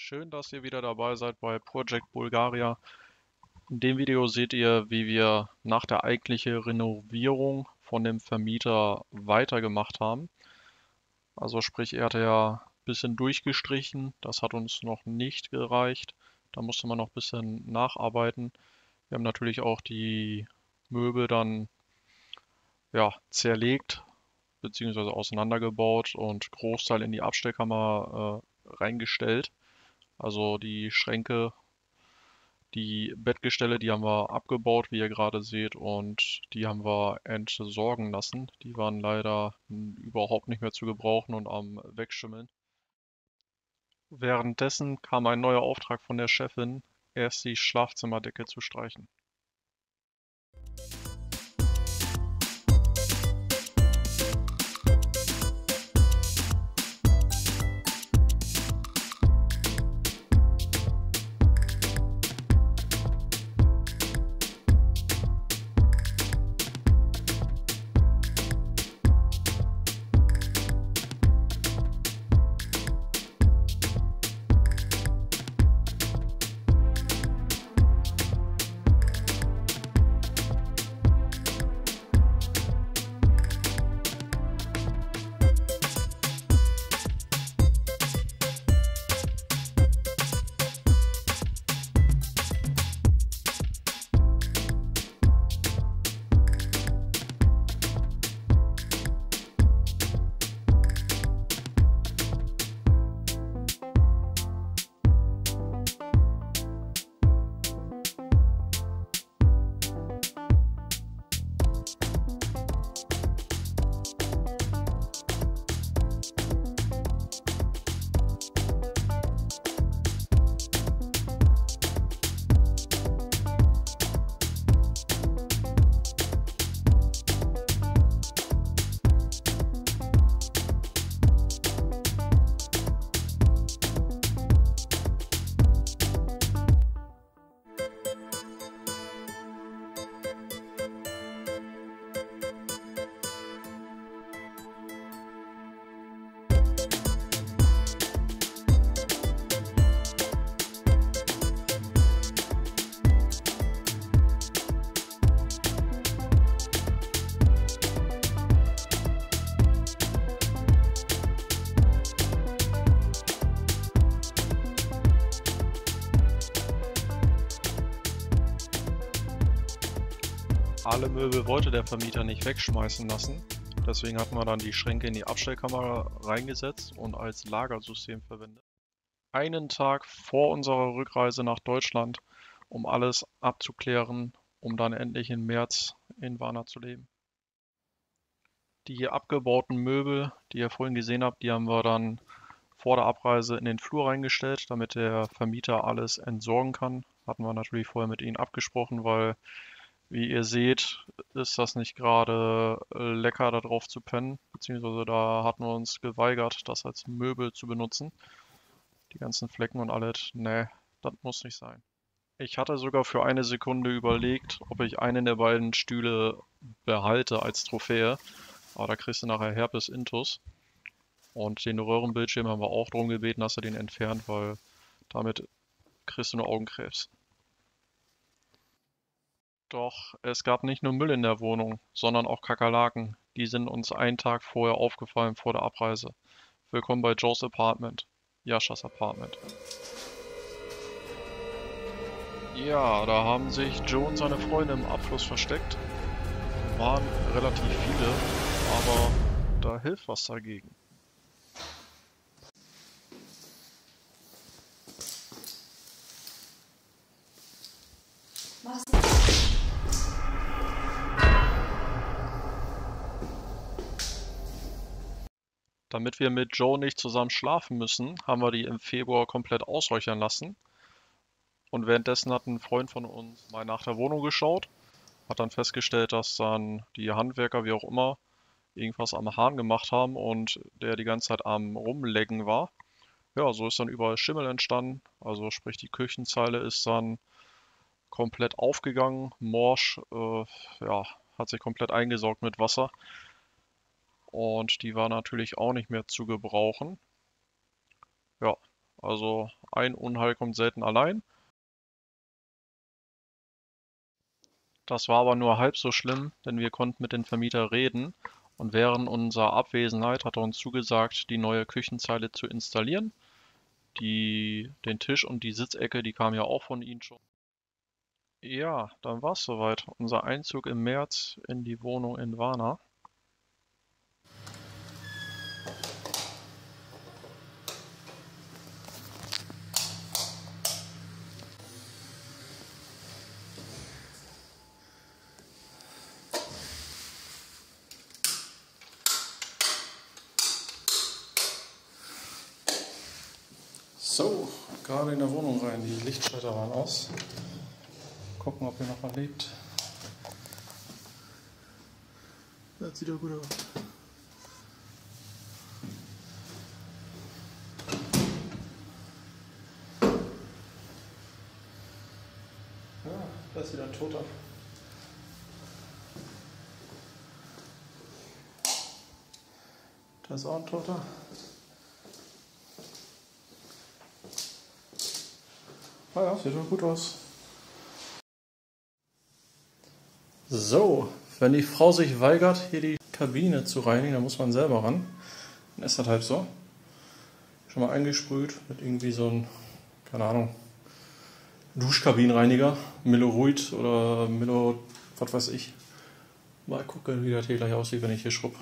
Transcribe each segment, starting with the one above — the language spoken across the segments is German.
Schön, dass ihr wieder dabei seid bei Project Bulgaria. In dem Video seht ihr, wie wir nach der eigentlichen Renovierung von dem Vermieter weitergemacht haben. Also sprich, er hatte ja ein bisschen durchgestrichen, das hat uns noch nicht gereicht. Da musste man noch ein bisschen nacharbeiten. Wir haben natürlich auch die Möbel dann ja, zerlegt bzw. auseinandergebaut und Großteil in die Abstellkammer reingestellt. Also die Schränke, die Bettgestelle, die haben wir abgebaut, wie ihr gerade seht, und die haben wir entsorgen lassen. Die waren leider überhaupt nicht mehr zu gebrauchen und am Wegschimmeln. Währenddessen kam ein neuer Auftrag von der Chefin, erst die Schlafzimmerdecke zu streichen. Alle Möbel wollte der Vermieter nicht wegschmeißen lassen. Deswegen hatten wir dann die Schränke in die Abstellkammer reingesetzt und als Lagersystem verwendet. Einen Tag vor unserer Rückreise nach Deutschland, um alles abzuklären, um dann endlich im März in Varna zu leben. Die abgebauten Möbel, die ihr vorhin gesehen habt, die haben wir dann vor der Abreise in den Flur reingestellt, damit der Vermieter alles entsorgen kann. Hatten wir natürlich vorher mit ihnen abgesprochen, weil, wie ihr seht, ist das nicht gerade lecker, da drauf zu pennen, beziehungsweise da hatten wir uns geweigert, das als Möbel zu benutzen. Die ganzen Flecken und alles, nee, das muss nicht sein. Ich hatte sogar für eine Sekunde überlegt, ob ich einen der beiden Stühle behalte als Trophäe, aber da kriegst du nachher Herpes Intus. Und den Röhrenbildschirm haben wir auch darum gebeten, dass er den entfernt, weil damit kriegst du nur Augenkrebs. Doch es gab nicht nur Müll in der Wohnung, sondern auch Kakerlaken. Die sind uns einen Tag vorher aufgefallen vor der Abreise. Willkommen bei Joe's Apartment, Jaschas Apartment. Ja, da haben sich Joe und seine Freunde im Abfluss versteckt. Waren relativ viele, aber da hilft was dagegen. Damit wir mit Joe nicht zusammen schlafen müssen, haben wir die im Februar komplett ausräuchern lassen. Und währenddessen hat ein Freund von uns mal nach der Wohnung geschaut, hat dann festgestellt, dass dann die Handwerker, wie auch immer, irgendwas am Hahn gemacht haben und der die ganze Zeit am Rumlecken war. Ja, so ist dann überall Schimmel entstanden. Also sprich, die Küchenzeile ist dann komplett aufgegangen, morsch, ja, hat sich komplett eingesaugt mit Wasser. Und die war natürlich auch nicht mehr zu gebrauchen. Ja, Also ein Unheil kommt selten allein. Das war aber nur halb so schlimm, denn wir konnten mit dem Vermieter reden und während unserer Abwesenheit hat er uns zugesagt, die neue Küchenzeile zu installieren. Den Tisch und die Sitzecke, die kamen ja auch von Ihnen schon. Ja, dann war es soweit. Unser Einzug im März in die Wohnung in Warna. So, gerade in der Wohnung rein. Die Lichtschalter waren aus. Gucken, ob hier noch was lebt. Das sieht doch gut aus. Ja, da ist wieder ein Toter. Da ist auch ein Toter. Ah ja, sieht doch gut aus. So, wenn die Frau sich weigert, hier die Kabine zu reinigen, dann muss man selber ran. Dann ist das halt so. Schon mal eingesprüht mit irgendwie so einem, keine Ahnung, Duschkabinenreiniger. Miloroid oder Milo, was weiß ich. Mal gucken, wie das hier gleich aussieht, wenn ich hier schrub.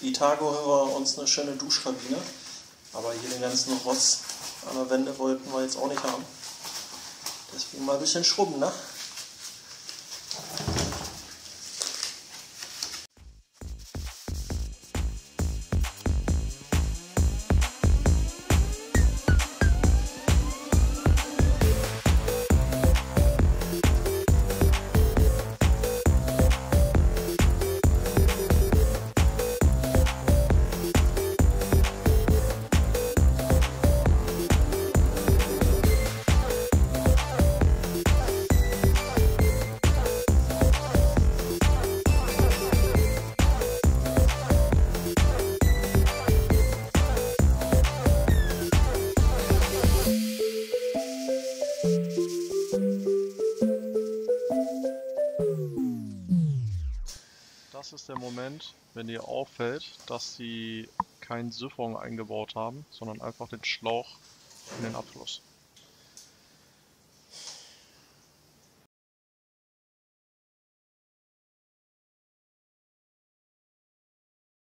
Die Tage holen wir uns eine schöne Duschkabine, aber hier den ganzen Rotz an der Wände wollten wir jetzt auch nicht haben. Deswegen mal ein bisschen schrubben, ne? Das ist der Moment, wenn dir auffällt, dass sie keinen Siphon eingebaut haben, sondern einfach den Schlauch in den Abfluss.